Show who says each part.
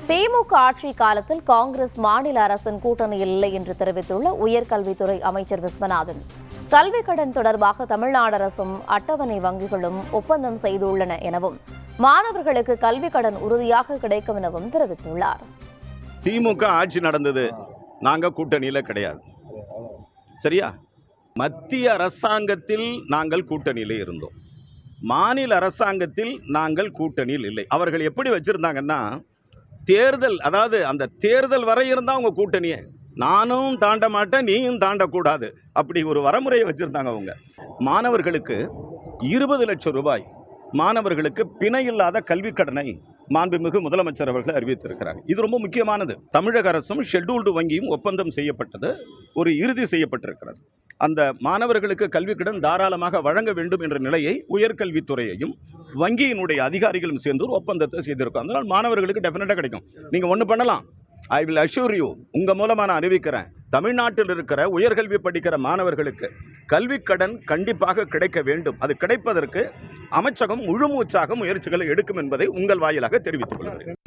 Speaker 1: திமுக ஆட்சி காலத்தில் காங்கிரஸ் மாநில அரசின் கூட்டணியில் இல்லை என்று தெரிவித்துள்ள உயர்கல்வித்துறை அமைச்சர் விஸ்வநாதன், கல்விக் கடன் தொடர்பாக தமிழ்நாடு அரசும் அட்டவணை வங்கிகளும் ஒப்பந்தம் செய்துள்ளன எனவும் மாணவர்களுக்கு கல்விக் கடன் உறுதியாக கிடைக்கும் எனவும் தெரிவித்துள்ளார்.
Speaker 2: திமுக ஆட்சி நடந்தது, நாங்க கூட்டணியில கிடையாது. சரியா? மத்திய அரசாங்கத்தில் நாங்கள் கூட்டணியில இருந்தோம், மாநில அரசாங்கத்தில் நாங்கள் கூட்டணியில் இல்லை. அவர்கள் எப்படி வச்சிருந்தாங்கன்னா, தேர்தல், அதாவது அந்த தேர்தல் வரை இருந்தால் அவங்க கூட்டணியே, நானும் தாண்ட மாட்டேன் நீயும் தாண்டக்கூடாது, அப்படி ஒரு வரமுறையை வச்சிருந்தாங்க அவங்க. மாணவர்களுக்கு 20 லட்சம் ரூபாய் மாணவர்களுக்கு பிணை இல்லாத கல்விக் கடனை மாண்புமிகு முதலமைச்சர் அவர்கள் அறிவித்திருக்கிறார். இது ரொம்ப முக்கியமானது. தமிழக அரசும் ஷெட்யூல்டு வங்கியும் ஒப்பந்தம் செய்யப்பட்டது, ஒரு இறுதி செய்யப்பட்டிருக்கிறது. அந்த மாணவர்களுக்கு கல்விக் கடன் தாராளமாக வழங்க வேண்டும் என்ற நிலையை உயர்கல்வித்துறையையும் வங்கியினுடைய அதிகாரிகளும் சேர்ந்து ஒரு ஒப்பந்தத்தை செய்திருக்கோம். அதனால் மாணவர்களுக்கு டெஃபினட்டாக கிடைக்கும். நீங்கள் ஒன்று பண்ணலாம், ஐ வில் அஷ்யூர் யூ, உங்கள் மூலமாக நான் அறிவிக்கிறேன், தமிழ்நாட்டில் இருக்கிற உயர்கல்வி படிக்கிற மாணவர்களுக்கு கல்விக் கடன் கண்டிப்பாக கிடைக்க வேண்டும். அது கிடைப்பதற்கு அமைச்சகம் முழு மூச்சாக முயற்சிகளை எடுக்கும் என்பதை உங்கள் வாயிலாக தெரிவித்துக் கொள்கிறேன்.